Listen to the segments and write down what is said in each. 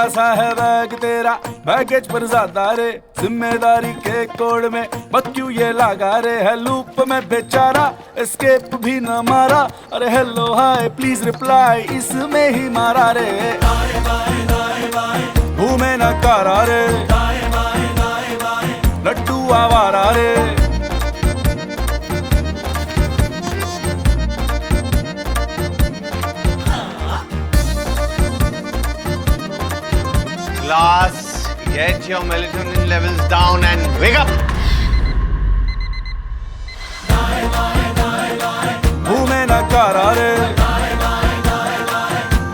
छोटा सा है बैग तेरा, बैगेज पर ज्यादा रे, जिम्मेदारी के कोड में मत क्यों ये लगा रे, है लूप में बेचारा, एस्केप भी न मारा, अरे हेलो हाय प्लीज रिप्लाई इसमें ही मारा रे, घूमे न कारा रे, लड्डू आवारा रे। Class, get your melatonin levels down and wake up. घूमे न कारा रे,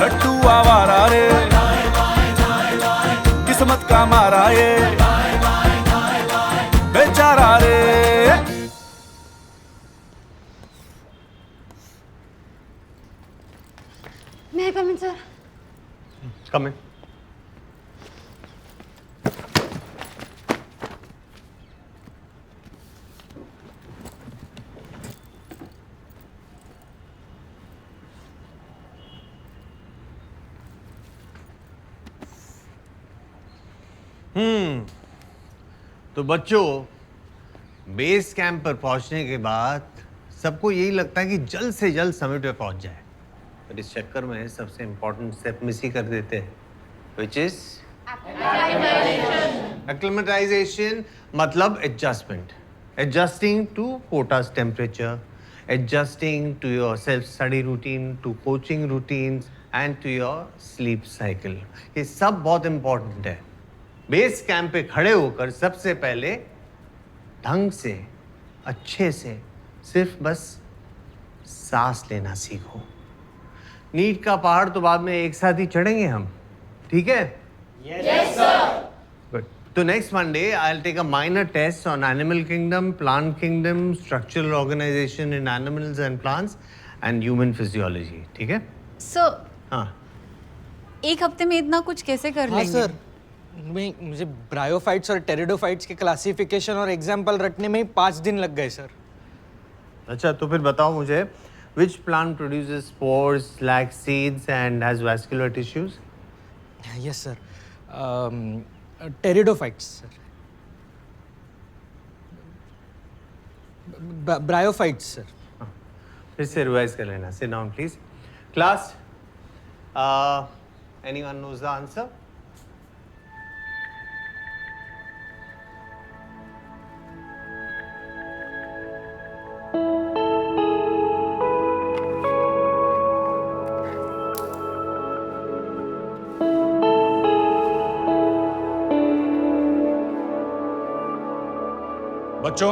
लड्डू आवारा रे, किस्मत का मारा ये बेचारा रे। May I come in, sir? Come in. तो बच्चों, बेस कैंप पर पहुंचने के बाद सबको यही लगता है कि जल्द से जल्द समिट पे पहुंच जाए, पर इस चक्कर में सबसे इंपॉर्टेंट स्टेप मिस ही कर देते हैं, which is acclimatization, मतलब adjustment, adjusting to quota's temperature, adjusting to your self-study routine, to coaching routines and to your sleep cycle. ये सब बहुत इंपॉर्टेंट है। बेस कैंप पे खड़े होकर सबसे पहले ढंग से, अच्छे से, सिर्फ बस सांस लेना सीखो। नीट का पहाड़ तो बाद में एक साथ ही चढ़ेंगे हम, ठीक है? Yes, sir. Good. So next Monday, I'll take a minor test on animal kingdom, plant kingdom, structural organization in animals and plants, and human physiology. ठीक है? Sir, हाँ। एक हफ्ते में इतना कुछ कैसे कर लेंगे? सर, मुझे ब्रायोफाइट्स और टेरिडोफाइट्स के क्लासिफिकेशन और एग्जाम्पल रटने में ही 5 दिन लग गए सर। अच्छा, तो फिर बताओ मुझे, which plant produces spores, lacks seeds and has vascular tissues? Yes sir, pteridophytes sir, bryophytes sir. फिर से रिवाइज कर लेना। Sit down please. Class, anyone knows the answer? बच्चों,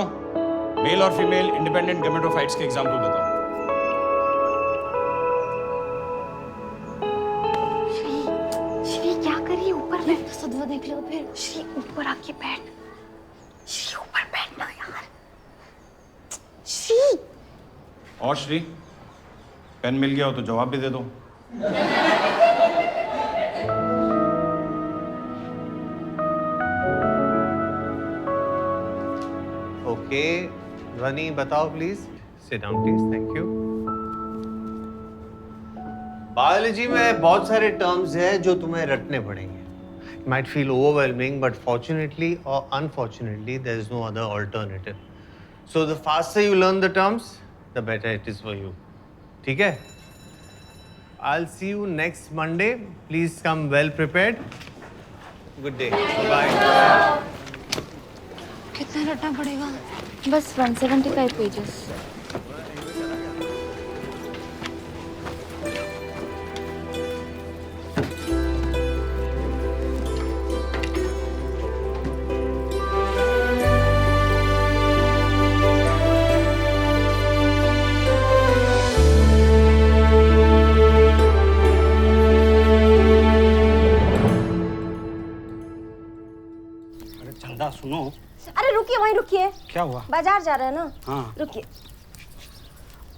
मेल और फीमेल इंडिपेंडेंट गैमेटोफाइट्स के एग्जाम्पल बताओ। श्री क्या करिए? ऊपर बैठ, सदवा देख लो फिर। श्री ऊपर आके बैठ। श्री ऊपर बैठना यार। श्री। और श्री, पेन मिल गया हो तो जवाब भी दे दो। ओके, ध्वनि बताओ please. Sit down please, thank you. Biology में बहुत सारे टर्म्स हैं जो तुम्हें रटने पड़ेंगे। It might feel overwhelming, but fortunately or unfortunately, there is no other alternative. So the faster you learn the terms, the better it is for you. ठीक है? I'll see you next Monday. Please come well prepared. Good day. Bye. कितना रटना पड़ेगा? बस 175 pages. अरे चंदा सुनो। अरे रुकिए, वहीं रुकिए। क्या हुआ? बाजार जा रहे हैं ना? हाँ। रुकिए।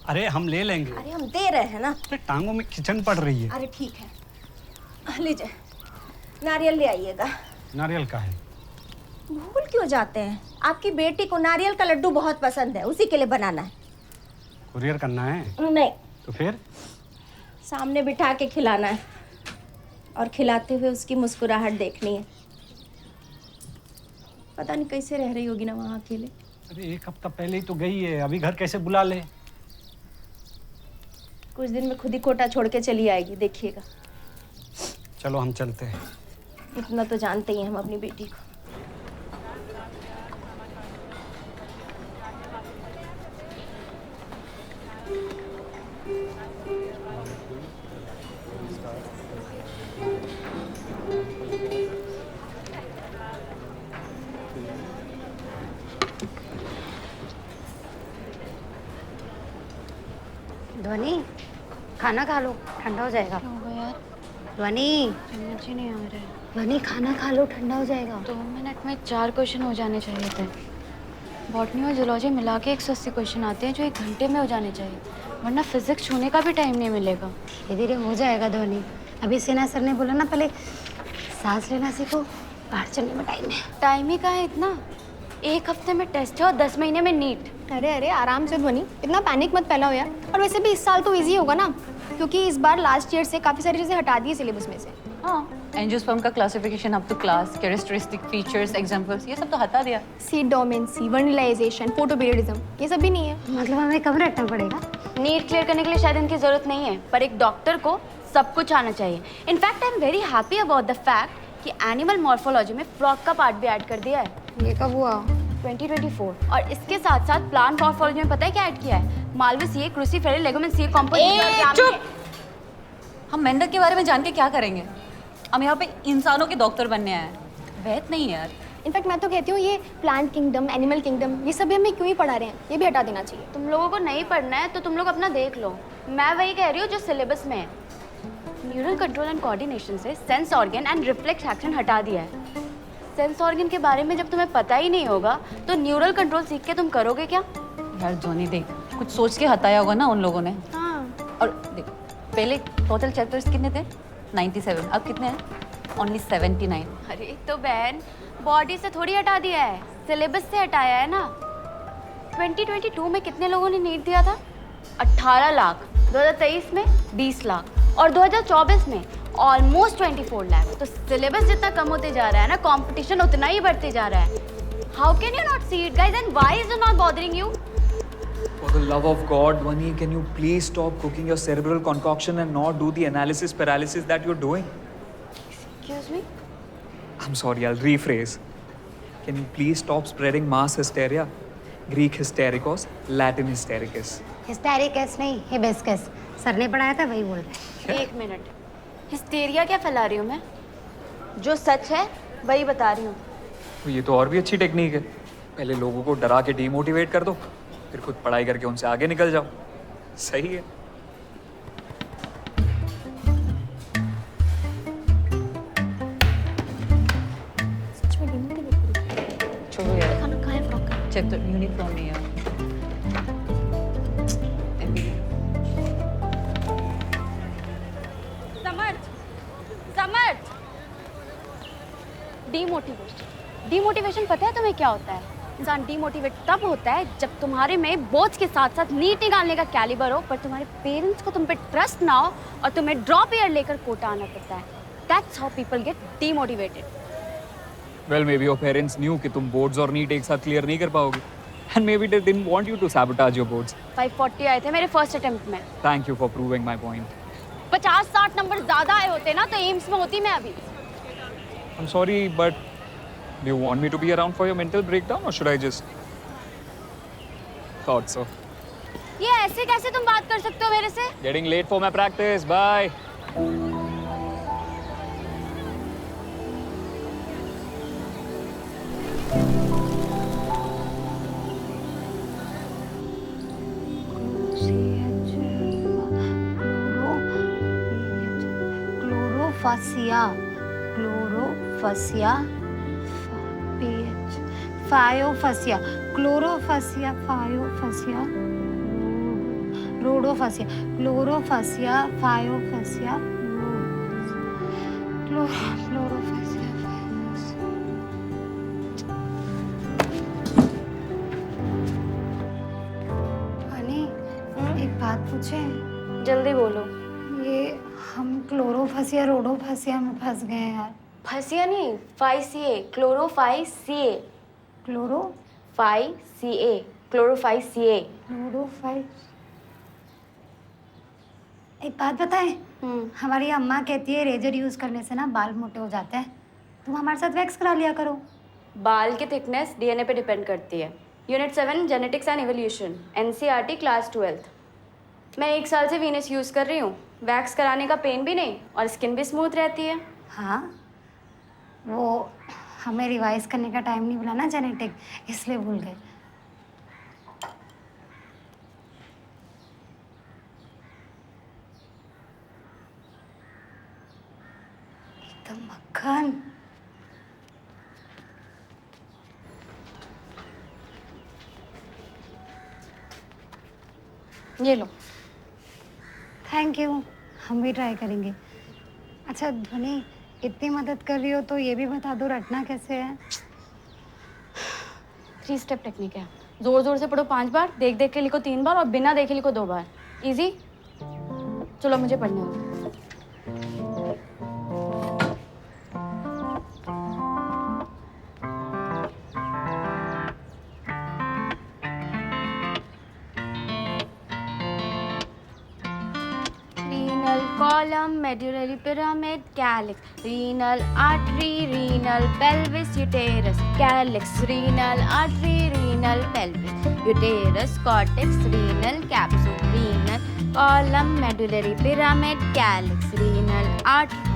अरे हम ले लेंगे। अरे हम दे रहे हैं ना। अरे टांगों में खिंचन पड़ रही है। अरे ठीक है, लीजिए। नारियल ले आइएगा। नारियल का है? भूल क्यों जाते हैं? आपकी बेटी को नारियल का लड्डू बहुत पसंद है, उसी के लिए बनाना है। कुरियर करना है? नहीं, तो फिर? सामने बिठा के खिलाना है। और खिलाते हुए उसकी मुस्कुराहट देखनी है। पता नहीं कैसे रह रही होगी ना वहाँ अकेले। अरे 1 हफ्ता पहले ही तो गई है, अभी घर कैसे बुला ले? कुछ दिन में खुद ही कोटा छोड़ के चली आएगी, देखिएगा। चलो हम चलते हैं। इतना तो जानते ही हैं हम अपनी बेटी को। ध्वनि, खाना खा लो, ठंडा हो जाएगा। यार ध्वनि, समझ ही नहीं आ रहा है। ध्वनि खाना खा लो, ठंडा हो जाएगा। 2 मिनट में 4 क्वेश्चन हो जाने चाहिए थे। बॉटनी और जूलॉजी मिला के 180 क्वेश्चन आते हैं जो 1 घंटे में हो जाने चाहिए, वरना फिजिक्स छूने का भी टाइम नहीं मिलेगा। धीरे धीरे हो जाएगा ध्वनि। अभी सेना सर ने बोला ना, पहले सांस लेना सीखो, बाहर चलने में टाइम है। टाइम ही कहाँ है इतना? 1 हफ्ते में टेस्ट है और 10 महीने में नीट। अरे अरे आराम से ध्वनि, इतना पैनिक मत फैलाओ यार। और वैसे भी इस साल तो इजी होगा ना, क्योंकि इस बार लास्ट ईयर से काफ़ी सारी चीज़ें हटा दी है सिलेबस में से। हाँ, एंजियोस्पर्म का classification up to class, characteristic features, examples, ये सब तो हटा दिया। सीड डोमेंसी, वर्नलाइजेशन, फोटोपीरियडिज्म, ये सब भी नहीं है। मतलब हमें कब रटना पड़ेगा? नीट क्लियर करने के लिए शायद इनकी जरूरत नहीं है, पर एक डॉक्टर को सब कुछ आना चाहिए। In fact I am very happy about the fact कि एनिमल मॉर्फोलॉजी में फ्रॉग का पार्ट भी ऐड कर दिया है। ये कब हुआ? 2024। और इसके साथ साथ प्लांट मॉर्फोलॉजी में पता है क्या ऐड किया है? मालविस ये, क्रूसीफेरल, लेगोमेंट ये, कॉम्पोजिट। चुप! हम मेंढक के बारे में जान के क्या करेंगे? हम यहाँ पे इंसानों के डॉक्टर बनने आए हैं, वैद नहीं यार। इनफैक्ट मैं तो कहती हूँ ये प्लांट किंगडम, एनिमल किंगडम, ये सब भी हमें क्यों ही पढ़ा रहे हैं, ये भी हटा देना चाहिए। तुम लोगों को नहीं पढ़ना है तो तुम लोग अपना देख लो। मैं वही कह रही हूँ जो सिलेबस में है। न्यूरल कंट्रोल एंड कोऑर्डिनेशन से sense organ and reflex action हटा दिया है। सेंस ऑर्गन के बारे में जब तुम्हें पता ही नहीं होगा तो न्यूरल कंट्रोल सीख के तुम करोगे क्या? यार जोनी देख, कुछ सोच के हटाया होगा ना उन लोगों ने। हाँ। और देख, पहले टोटल चैप्टर्स कितने थे? 97, अब कितने हैं? ओनली 79। अरे तो बहन, बॉडी से थोड़ी हटा दिया है, सिलेबस से हटाया है ना। 2022 में कितने लोगों ने नीट दिया था? 18 लाख। 2023 में 20 लाख और 2024 में ऑलमोस्ट 24 लाख। तो सिलेबस जितना कम होते जा रहा है ना, कंपटीशन उतना ही बढ़ते जा रहा है। How can you not see it guys, and why is it not bothering you? For the love of God, Vani, can you please stop cooking your cerebral concoction and not do the analysis paralysis that you're doing? Excuse me? I'm sorry, I'll rephrase. Can you please stop spreading mass hysteria? Greek hystericos, Latin hystericus. हिस्टेरिकस नहीं, hibiscus. Sir ने पढ़ाया था, वही बोल रहे हैं। 1 minute, hysteria क्या फैला रही हूँ मैं? जो सच है वही बता रही हूँ। तो ये तो और भी अच्छी टेक्निक है। पहले लोगों को डरा के डीमोटिवेट कर दो, फिर खुद पढ़ाई करके उनसे आगे निकल जाओ। सही है। सच में डिमोटिवेट। छोड़ो यार, खाना कहाँ है फ्रॉक का? चेक तो यूनिफॉर्म नहीं है। समर्थ, डिमोटिवेशन पता है तुम्हें क्या होता है? इंसान डिमोटिवेट तब होता है जब तुम्हारे में बोझ के साथ साथ नीट निकालने का कैलिबर हो, पर तुम्हारे पेरेंट्स को तुम पे ट्रस्ट ना हो और तुम्हें ड्रॉप ईयर लेकर कोटा आना पड़ता है। That's how people get demotivated. Well, maybe your parents knew कि तुम बोर्ड्स और नीट एक साथ क्लियर नहीं कर पाओगे, and maybe they didn't want you to sabotage your boards. 540 आए थे मेरे फर्स्ट अटेम्प्ट में। Thank you for proving my point. 50-60 number ज्यादा आए होते ना तो एम्स में होती मैं अभी। I'm sorry, but do you want me to be around for your mental breakdown, or should I just? Thought so. ये ऐसे कैसे तुम बात कर सकते हो मेरे से? Getting late for my practice. Bye. Chlorophyceae, chlorophyceae, PH, phaeophyceae, chlorophyceae, phaeophyceae, rhodophyceae, chlorophyceae, phaeophyceae, chlorophyceae, एक बात पूछे? जल्दी बोलो। ये हम क्लोरोफासिया रोडोफासिया में फंस गए हैं यार। फसिया नहीं, 5CA, क्लोरोफाइसिए, क्लोरोफाइसिए, क्लोरोफाइसिए। एक बात बताएं, हमारी अम्मा कहती है रेजर यूज करने से ना बाल मोटे हो जाते हैं। तुम हमारे साथ वैक्स करा लिया करो। बाल की थिकनेस डीएनए पे डिपेंड करती है। Unit 7 genetics and evolution, NCERT class 12। मैं 1 साल से वीनस यूज़ कर रही हूँ। वैक्स कराने का पेन भी नहीं और स्किन भी स्मूथ रहती है। हाँ, वो हमें रिवाइज करने का टाइम नहीं मिला ना जेनेटिक, इसलिए भूल गए। एकदम मक्खन। ये लो। थैंक यू, हम भी ट्राई करेंगे। अच्छा ध्वनि, इतनी मदद कर रही हो तो ये भी बता दो रटना कैसे है? 3 स्टेप टेक्निक है। जोर जोर से पढ़ो 5 बार, देख देख के लिखो 3 बार और बिना देखे लिखो 2 बार। इजी। चलो मुझे पढ़ने दो। Renal column, medullary pyramid, calyx, renal artery, renal pelvis, uterus, calyx, renal artery, renal pelvis, uterus, cortex, renal capsule, renal column, medullary pyramid, calyx, renal artery.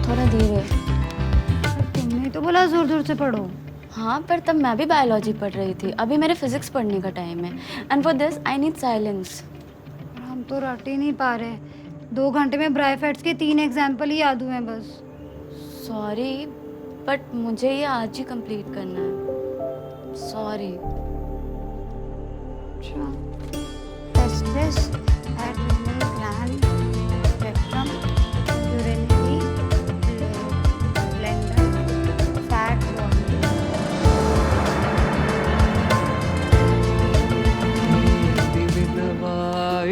थोड़ा धीरे। तुमने तो बोला जोर जोर से पढ़ो। हाँ, पर तब मैं भी बायोलॉजी पढ़ रही थी। अभी मेरे फिजिक्स पढ़ने का टाइम है। And for this I need silence. हम तो रट ही नहीं पा रहे। 2 घंटे में ब्राइफेट्स के 3 एग्जाम्पल ही याद हुए हैं बस। सॉरी, बट मुझे ये आज ही कंप्लीट करना है। सॉरी। अच्छा, testis, adrenal gland, rectum, urinary bladder, fat body.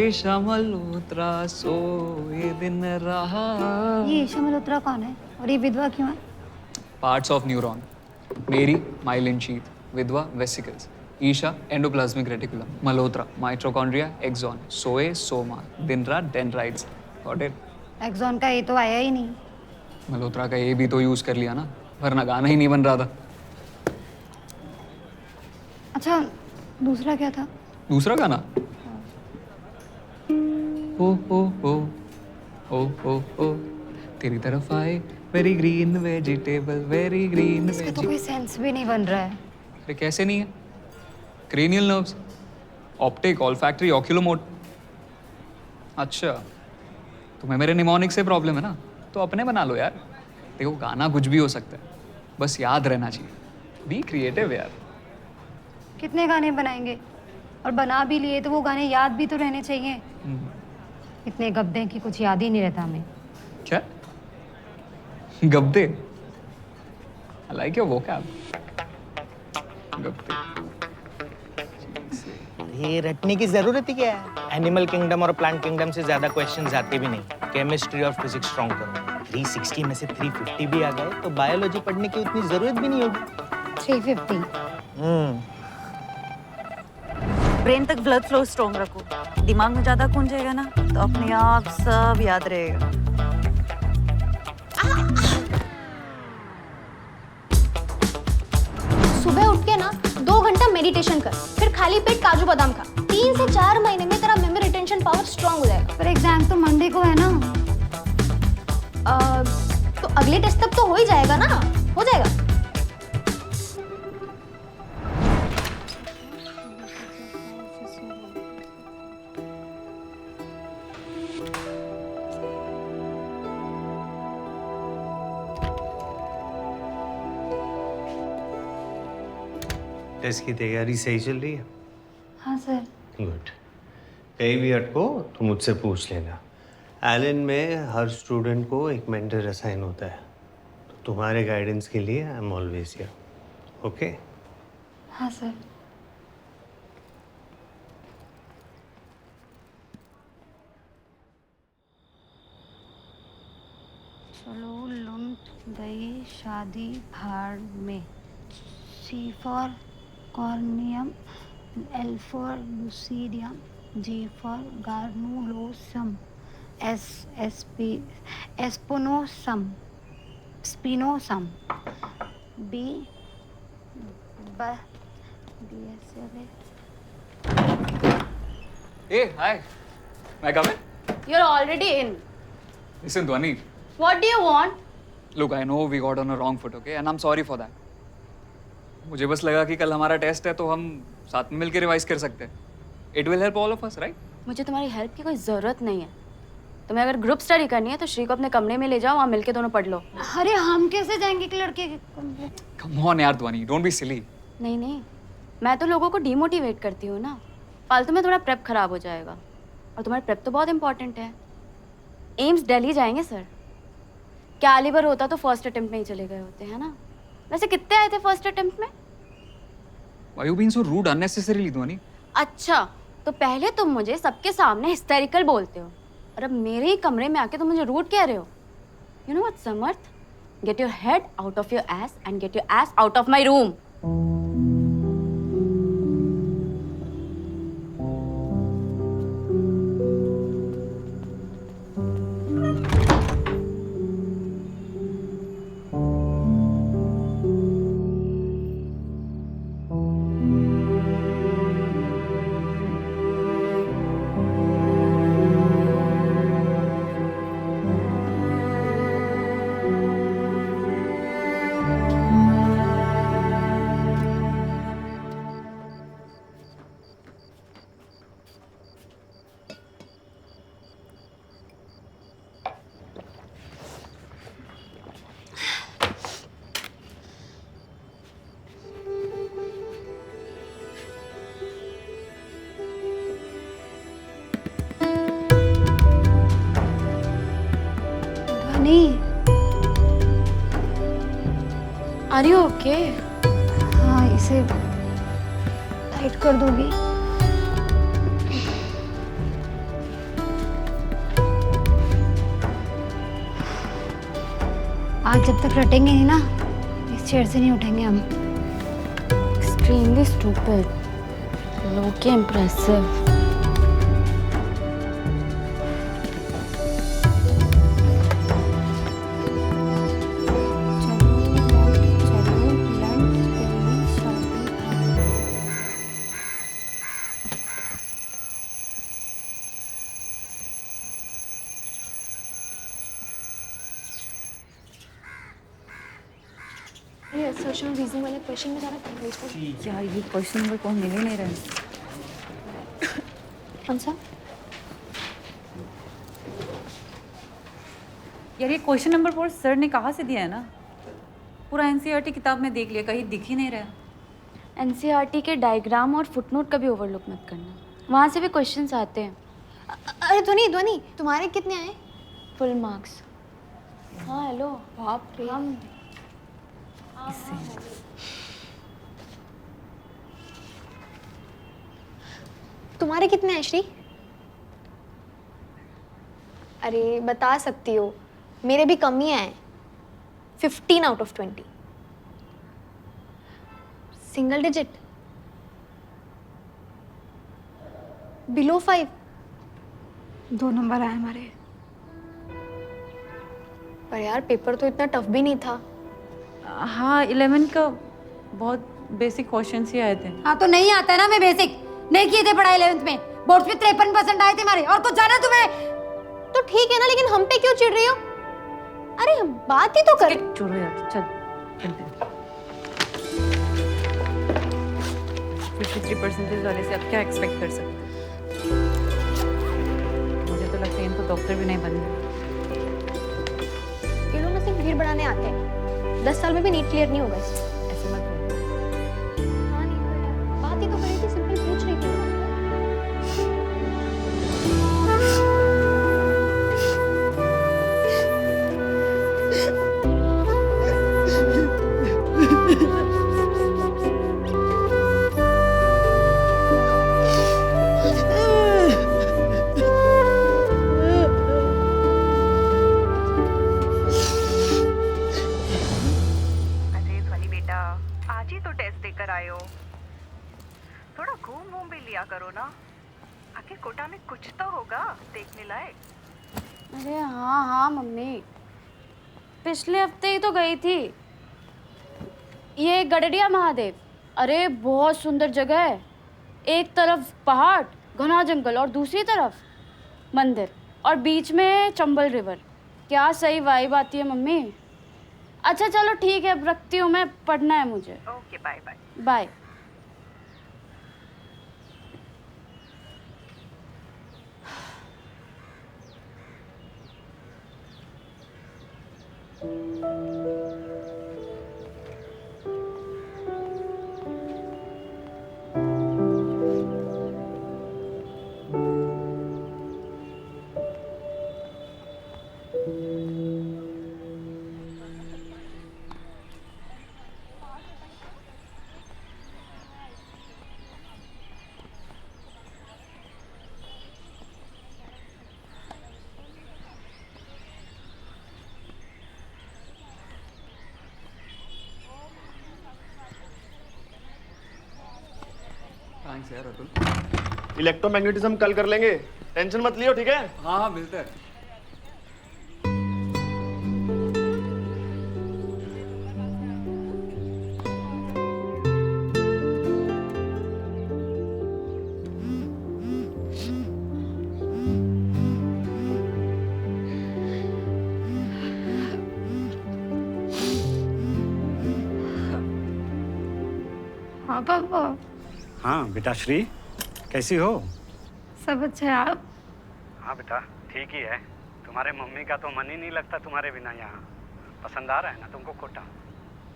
Isha Malhotra सोए दिन रहा। ये ईशा मल्होत्रा कौन है और ये विधवा क्यों है? Parts of neuron. मेरी माइलिन शीथ, विधवा vesicles, Isha endoplasmic reticulum, Malhotra mitochondria, axon, सोए सोमा, दिन रात डेंड्राइट्स। Got it? एक्सॉन का ये तो आया ही नहीं। मल्होत्रा का ये भी तो यूज कर लिया ना, वरना गाना ही नहीं बन रहा था। अच्छा, दूसरा क्या था? दूसरा गाना ओ ओ ओ ओ ओ ओ तेरी तरफ आए very green vegetable, very green इसका तो कोई सेंस भी नहीं बन रहा है। अरे कैसे नहीं है? Cranial nerves, optic, olfactory, oculomotor. अच्छा, तुम्हें मेरे निमोनिक से प्रॉब्लम है ना, तो अपने बना लो यार। देखो गाना कुछ भी हो सकता है, बस याद रहना चाहिए। बी क्रिएटिव यार। कितने गाने बनाएंगे? और बना भी लिए तो वो गाने याद भी तो रहने चाहिए। इतने गब्दे हैं कि कुछ याद ही नहीं रहता हमें। क्या गब्दे? I like your vocab. गब्दे। ये रटने की जरूरत ही क्या है? एनिमल किंगडम और प्लांट किंगडम से ज्यादा क्वेश्चंस आते भी नहीं। केमिस्ट्री और फिजिक्स स्ट्रॉन्ग करो। 360 में से 350 भी आ गए तो बायोलॉजी पढ़ने की उतनी जरूरत भी नहीं होगी। 350। ब्रेन तक ब्लड फ्लो स्ट्रॉन्ग रखो। दिमाग में ज्यादा खून जाएगा ना तो अपने आप सब याद रहेगा। सुबह उठ के ना 2 घंटा मेडिटेशन कर, फिर खाली पेट काजू बादाम खा। 3 से 4 महीने में तेरा मेमोरी रिटेंशन पावर स्ट्रॉन्ग हो जाएगा। पर एग्जाम तो मंडे को है ना। तो अगले टेस्ट तक तो हो ही जाएगा ना। हो जाएगा। टेस्ट की तैयारी सही चल रही है? हाँ सर। गुड। कहीं भी अटको तो मुझसे पूछ लेना। एलन में हर स्टूडेंट को एक मेंटर असाइन होता है, तो तुम्हारे गाइडेंस के लिए I am always here. Okay? हाँ सर. चलो लुंट गई शादी भाड़ में. C for corneum, L for lucidium, G for garnulosum, spinosum, B Hey, hi. May I come in? You're already in. Listen, Dhwani. What do you want? Look, I know we got on a wrong foot, okay? And I'm sorry for that. मुझे बस लगा कि कल हमारा test है तो हम साथ में मिलकर रिवाइज कर सकते हैं. It will help all of us, right? मुझे तुम्हारी हेल्प की कोई ज़रूरत नहीं है. तुम्हें अगर ग्रुप स्टडी करनी है तो श्री को अपने कमरे में ले जाओ, वहाँ मिलके दोनों पढ़ लो. अरे हम कैसे जाएंगे कि लड़के के कमरे? Come on यार ध्वनि, don't be silly. नहीं, मैं तो लोगों को डिमोटिवेट करती हूँ ना. फालतू में थोड़ा प्रेप खराब हो जाएगा. और तुम्हारा प्रेप तो बहुत इंपॉर्टेंट है. एम्स दिल्ली जाएंगे सर. कैलिबर होता तो फर्स्ट अटेम्प्ट में ही चले गए होते हैं ना. वैसे कितने आए थे फर्स्ट अटेम्प्ट में? Why you being so rude unnecessarily, ध्वनि? अच्छा, तो पहले तुम मुझे सबके सामने हिस्टेरिकल बोलते हो और अब मेरे ही कमरे में आके तुम मुझे रूड कह रहे हो. You know what Samarth? Get your head out of your ass and get your ass out of my room. Are you okay? हाँ, इसे टाइट कर दोगी? आज जब तक रटेंगे नहीं ना, इस चेयर से नहीं उठेंगे हम. एक्सट्रीमली स्टूपिड, लो के इम्प्रेसिव. असर्शन रीजनिंग वाले क्वेश्चन में ज़्यादा कंफ्यूज यार ये क्वेश्चन नंबर कौन मिल ही नहीं रहे. कौन सा? यार ये क्वेश्चन नंबर 4 सर ने कहाँ से दिया है ना. पूरा एनसीईआरटी किताब में देख लिया, कहीं दिख ही नहीं रहा. एनसीईआरटी के डायग्राम और फुटनोट कभी ओवरलुक मत करना, वहाँ से भी क्वेश्चंस आते हैं. अरे ध्वनि तुम्हारे कितने आए? Full marks. हाँ हेलो. बाप रे. हम तुम्हारे कितने हैं श्री? अरे बता सकती हो, मेरे भी कम ही आए. 15 out of 20. Single digit? Below 5? 2 number आए हमारे. पर यार पेपर तो इतना टफ भी नहीं था. हाँ 11 का बहुत बेसिक क्वेश्चंस ही आए थे. हाँ तो नहीं आता है ना. मैं बेसिक नहीं किए थे पढ़ाई 11th में. बोर्ड्स में 53% आए थे हमारे. और कुछ जाना तुम्हें? तो ठीक है ना, लेकिन हम पे क्यों चिढ़ रही हो? अरे बात ही तो कर. छोड़ो यार, चल चलते हैं. 53% वाले से अब क्या एक्सपेक्ट कर सकते हैं. मुझे तो लगता है इनको डॉक्टर भी नहीं बनना. ये लोग ना सिर्फ भीड़ बढ़ाने आते हैं. 10 साल में भी नीट क्लियर नहीं होगा. ऐसे मत बोलो. हाँ नहीं तो यार, बात ही तो करी थी, सिंपल पूछ रही थी. घूम घूम भी लिया करो ना, आखिर कोटा में कुछ तो होगा देखने लायक। अरे हाँ हाँ मम्मी, पिछले हफ्ते ही तो गई थी। ये गडरिया महादेव, अरे बहुत सुंदर जगह है। एक तरफ पहाड़, घना जंगल और दूसरी तरफ मंदिर और बीच में चंबल रिवर। क्या सही वाइब आती है मम्मी। अच्छा चलो ठीक है, अब रखती हूँ मैं, पढ़ना है मुझे। Okay bye bye. Bye. Thanks यार अतुल। इलेक्ट्रोमैग्नेटिज्म कल कर लेंगे, टेंशन मत लियो, ठीक है? हाँ हाँ मिलते हैं। हाँ पापा। हाँ बेटा श्री, कैसी हो? सब अच्छा है। आप? हाँ बेटा ठीक ही है। तुम्हारे मम्मी का तो मन ही नहीं लगता तुम्हारे बिना यहाँ। पसंद आ रहा है ना तुमको कोटा?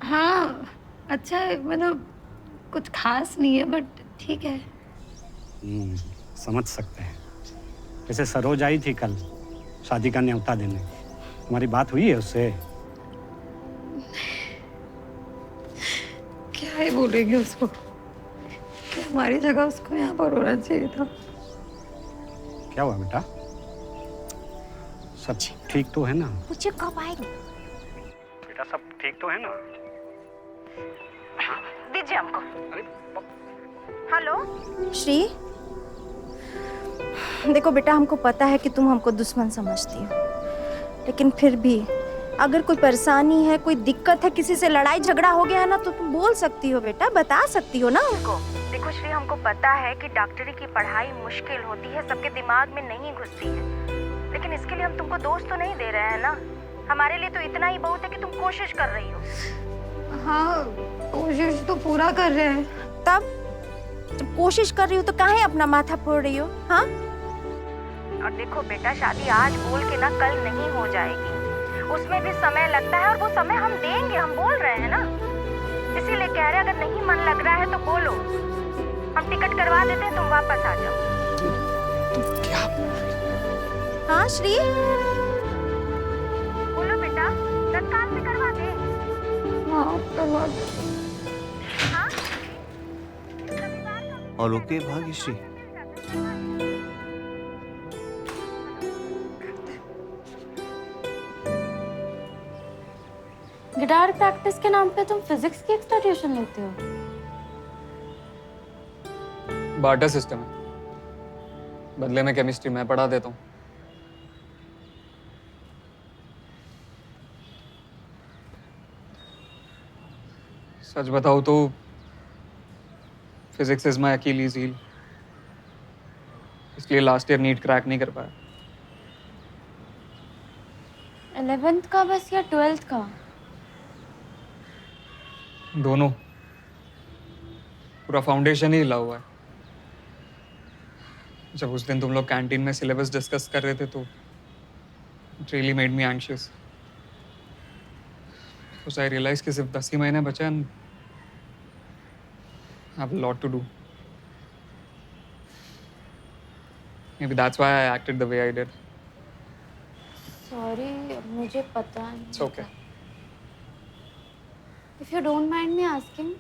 हाँ अच्छा है, मतलब कुछ खास नहीं है बट ठीक है। समझ सकते हैं। वैसे सरोज आई थी कल शादी का न्योता देने, तुम्हारी बात हुई है उससे? क्या ही बोलेंगे उसको, कि हमारी जगह उसको यहाँ पर होना चाहिए था। क्या हुआ बेटा? सब ठीक तो है ना? पूछिए कब आएंगे? बेटा सब ठीक तो है ना? दीजिए हमको। हेलो श्री, देखो बेटा, हमको पता है कि तुम हमको दुश्मन समझती हो, लेकिन फिर भी अगर कोई परेशानी है, कोई दिक्कत है, किसी से लड़ाई झगड़ा हो गया है ना, तो तुम बोल सकती हो बेटा, बता सकती हो ना हमको। देखो श्री, हमको पता है कि डॉक्टरी की पढ़ाई मुश्किल होती है, सबके दिमाग में नहीं घुसती है, लेकिन इसके लिए हम तुमको दोष तो नहीं दे रहे हैं ना। हमारे लिए तो इतना ही बहुत है कि तुम कोशिश कर रही हो। हाँ कोशिश तो पूरा कर रहे हैं। तब जब कोशिश कर रही हो तो काहे अपना माथा फोड़ रही हो? हाँ और देखो बेटा, शादी आज बोल के ना कल नहीं हो जाएगी, उसमें भी समय लगता है और वो समय हम देंगे, हम बोल रहे हैं ना। इसीलिए कह रहे हैं, अगर नहीं मन लग रहा है तो बोलो, हम टिकट करवा देते हैं, तुम वापस आ जाओ। क्या? हाँ श्री, बोलो बेटा, तत्काल से करवा दे। हाँ करवा दे। हाँ और ओके भाग्यश्री। गिटार प्रैक्टिस के नाम पे तुम फिजिक्स की एक्स्ट्रा ट्यूशन लेते हो? बार्टर सिस्टम है, बदले में केमिस्ट्री मैं पढ़ा देता हूँ। सच बताऊँ तो फिजिक्स इज माय अकीलीज हील, इसलिए लास्ट ईयर नीट क्रैक नहीं कर पाया। 11th का बस या 12th का? दोनों, पूरा फाउंडेशन ही हिला हुआ है। जब उस दिन तुम लोग कैंटीन में सिलेबस डिस्कस कर रहे थे तो it really made me anxious, because I realise कि सिर्फ 10 ही महीने बचे हैं, I have a lot to do. Maybe that's why I acted the way I did. Sorry, मुझे पता नहीं। It's okay. If you don't mind me asking,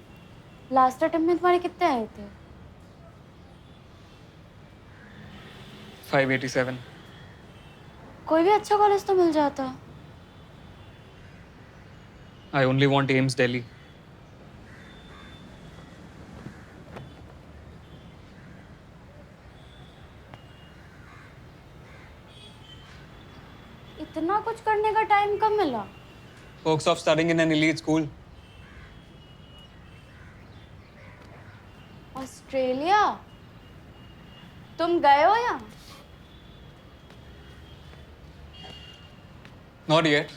last attempt में तुम्हारे कितने आए थे? 587. कोई भी अच्छा कॉलेज तो मिल जाता। I only want AIMS Delhi. इतना कुछ करने का टाइम कब मिला? Perks of studying in an elite school. Australia? तुम गए हो या? Not yet.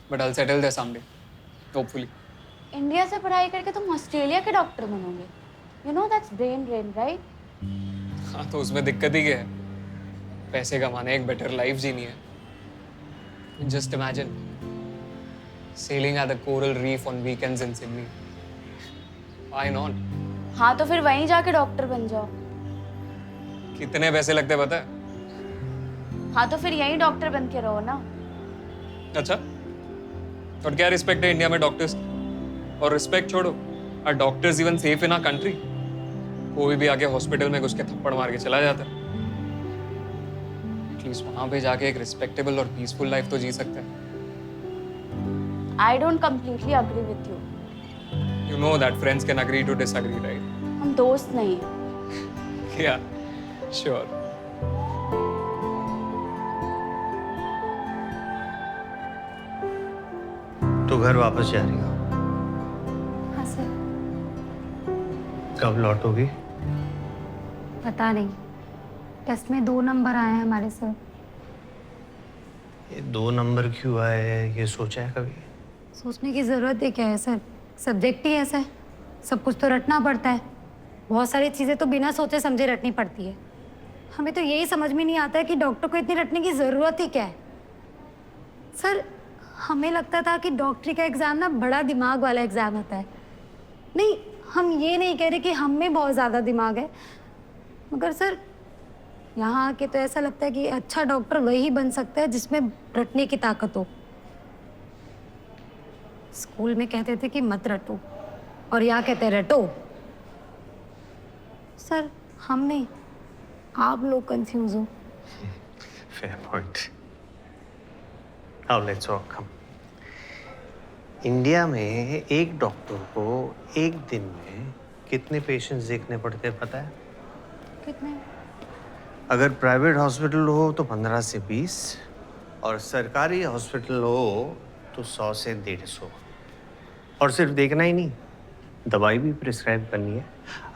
But I'll settle there someday. Hopefully. India से पढ़ाई करके तुम ऑस्ट्रेलिया के डॉक्टर बनोगे? You know that's brain drain, right? हाँ तो उसमें दिक्कत ही क्या है? पैसे कमाने, एक बेटर लाइफ जीनी है. Just imagine sailing at the coral reef on weekends in Sydney. Why not? हाँ तो फिर वहीं जाके डॉक्टर बन जाओ. कितने पैसे लगते पता है? हाँ तो फिर यहीं डॉक्टर बन के रहो ना. अच्छा और क्या रिस्पेक्ट है इंडिया में डॉक्टर्स? और रिस्पेक्ट छोड़ो, are doctors even safe in our country? कोई भी आके हॉस्पिटल में घुस के थप्पड़ मार के चला जाता है. एटलीस्ट वहां पे जाके एक रिस्पेक्टेबल और पीसफुल लाइफ तो जी सकते हैं. I don't completely agree with you. You know that friends can agree to disagree, right? हम दोस्त नहीं हैं. Yeah, sure. तो घर वापस जा रही हो? हाँ सर. कब लौटोगी? पता नहीं. टेस्ट में 2 नंबर आए हैं हमारे सर. ये 2 नंबर क्यों आए ये सोचा है कभी? सोचने की ज़रूरत ही क्या है सर? सब्जेक्ट ही ऐसा है. सब कुछ तो रटना पड़ता है. बहुत सारी चीज़ें तो बिना सोचे समझे रटनी पड़ती है. हमें तो यही समझ में नहीं आता है कि डॉक्टर को इतनी रटने की ज़रूरत ही क्या है. सर हमें लगता था कि डॉक्टरी का एग्ज़ाम ना बड़ा दिमाग वाला एग्ज़ाम होता है. नहीं, हम ये नहीं कह रहे कि हम में बहुत ज़्यादा दिमाग है, मगर सर यहाँ आके तो ऐसा लगता है कि अच्छा डॉक्टर वही बन सकता है जिसमें रटने की ताकत हो. स्कूल में कहते थे कि मत रटो और यहाँ कहते हैं रटो. सर हम नहीं, आप लोग कंफ्यूज हो. Fair point. Now let's all come. India में एक डॉक्टर को एक दिन में कितने पेशेंट्स देखने पड़ते हैं पता है? कितने? अगर प्राइवेट हॉस्पिटल हो तो 15 से 20 और सरकारी हॉस्पिटल हो तो 100 से 150. और सिर्फ देखना ही नहीं, दवाई भी प्रिस्क्राइब करनी है.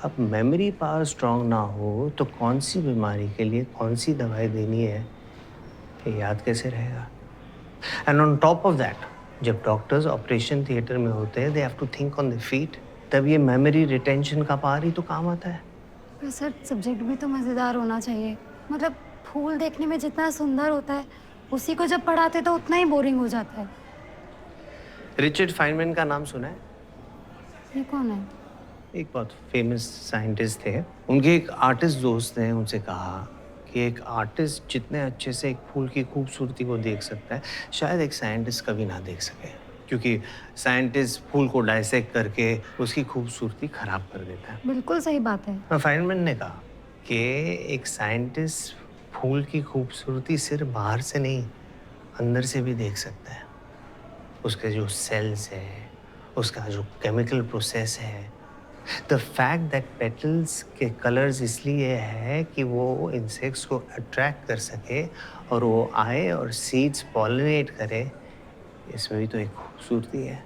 अब मेमोरी पावर स्ट्रांग ना हो तो कौन सी बीमारी के लिए कौन सी दवाई देनी है ये याद कैसे रहेगा? And on top of that जब डॉक्टर्स ऑपरेशन थिएटर में होते हैं they have to think on the feet. तब ये मेमोरी रिटेंशन का पावर ही तो काम आता है. पर सर सब्जेक्ट भी तो मज़ेदार होना चाहिए. मतलब फूल देखने में जितना सुंदर होता है उसी को जब पढ़ाते तो उतना ही बोरिंग हो जाता है. रिचर्ड फाइनमैन का नाम सुना है? ये कौन है? एक बहुत फेमस साइंटिस्ट थे. उनके एक आर्टिस्ट दोस्त ने उनसे कहा कि एक आर्टिस्ट जितने अच्छे से एक फूल की खूबसूरती को देख सकता है शायद एक साइंटिस्ट कभी ना देख सके, क्योंकि साइंटिस्ट फूल को डाइसेक्ट करके उसकी खूबसूरती खराब कर देता है. बिल्कुल सही बात है. फाइनमैन ने कहा कि एक साइंटिस्ट फूल की खूबसूरती सिर्फ बाहर से नहीं अंदर से भी देख सकता है. उसके जो सेल्स है, उसका जो केमिकल प्रोसेस है, द फैक्ट दैट पेटल्स के कलर्स इसलिए है कि वो इंसेक्ट्स को अट्रैक्ट कर सके और वो आए और सीड्स पॉलिनेट करे, इसमें भी तो एक खूबसूरती है.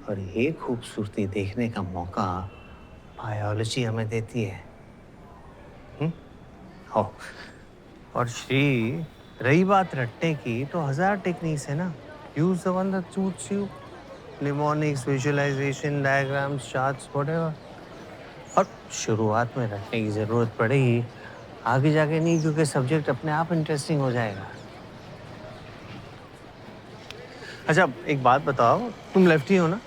और ये खूबसूरती देखने का मौका बायोलॉजी हमें देती है. हो. और श्री रही बात रटने की तो 1000 टेक्निक्स है ना. Use the one that suits you. Mnemonics, visualisation, diagrams, charts, whatever. और शुरुआत में रटने की ज़रूरत पड़ेगी, आगे जाके नहीं, क्योंकि सब्जेक्ट अपने आप इंटरेस्टिंग हो जाएगा. अच्छा एक बात बताओ, तुम लेफ्टी हो ना?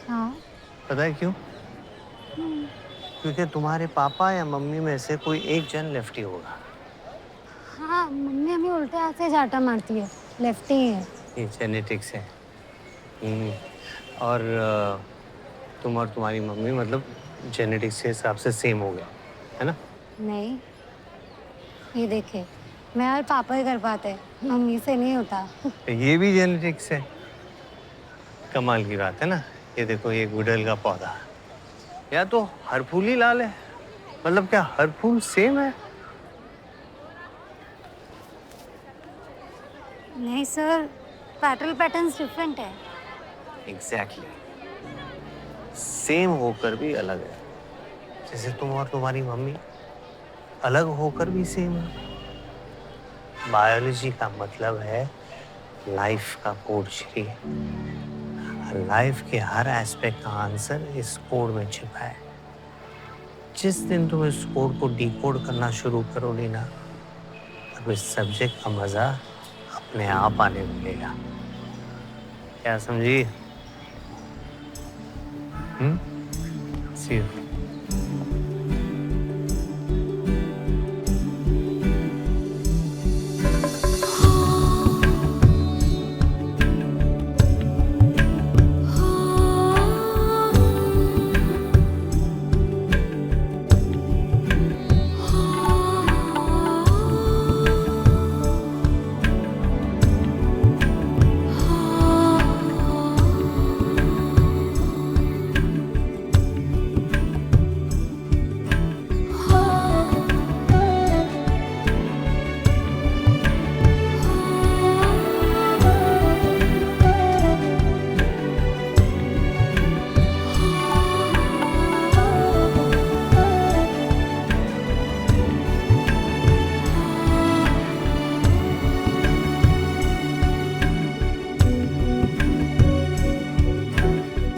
हाँ. पता है क्यों? क्योंकि तुम्हारे पापा या मम्मी में से कोई एक जन लेफ्टी होगा. हाँ मम्मी हमें उल्टे हाथ से झाटा मारती है. लेफ्टी है. ये जेनेटिक्स है. और तुम और तुम्हारी मम्मी मतलब जेनेटिक्स के हिसाब से सेम हो गया है ना? नहीं, ये देखे मैं और पापा ही कर पाते, मम्मी से नहीं होता. ये भी जेनेटिक्स है. कमाल की बात है ना. ये देखो ये गुड़हल का पौधा, या तो हर फूल ही लाल है. मतलब क्या हर फूल सेम है? नहीं सर, पैटर्न पैटर्न्स डिफरेंट है। एग्जैक्टली सेम होकर भी अलग है, जैसे तुम और तुम्हारी मम्मी अलग होकर भी सेम है। बायोलॉजी का मतलब है लाइफ का कोड श्री। लाइफ के हर एस्पेक्ट का आंसर इस कोड में छिपा है। जिस दिन तुम इस कोड को डिकोड करना शुरू करोगी ना, तब इस सब्जेक्ट का मजा अपने आप आने लगेगा। क्या समझी? See you.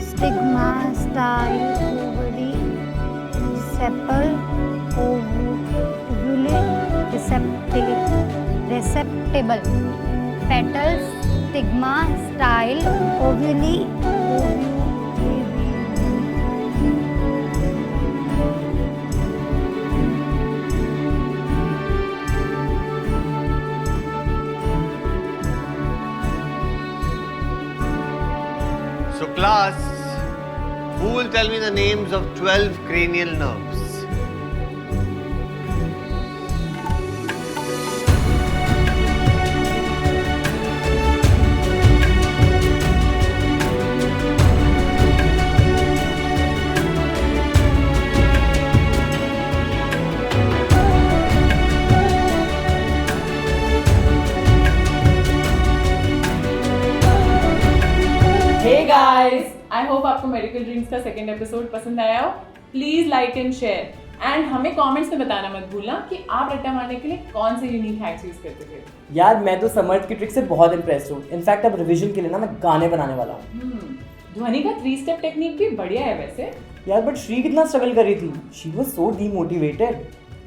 Stigma, style, ovary, sepal, ovule, receptacle, petals, stigma, style, ovule, So class, who will tell me the names of 12 cranial nerves? Hey guys, I hope आपको मेडिकल ड्रीम्स का सेकंड एपिसोड पसंद आया हो। Please like and share and हमें comments में बताना मत भूलना कि आप रट्टा मारने के लिए कौन से यूनिक हैक्स यूज करते थे। यार मैं तो समर्थ की ट्रिक से बहुत इम्प्रेस्ड हूँ। इनफैक्ट अब रिवीजन के लिए ना मैं गाने बनाने वाला हूँ। ध्वनि का 3 स्टेप टेक्निक भी बढ़िया है वैसे। यार बट श्री कितना स्ट्रगल कर रही थी। She was so demotivated.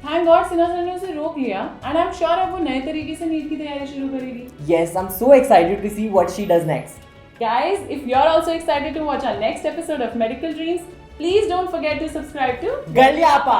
Thank God Sinha sir ने उसे रोक लिया एंड आई एम श्योर अब वो नए तरीके से नीट की तैयारी शुरू करेगी। Yes, I am so excited to see what she does next. Guys, if you're also excited to watch our next episode of Medical Dreams, please don't forget to subscribe to Galyapa.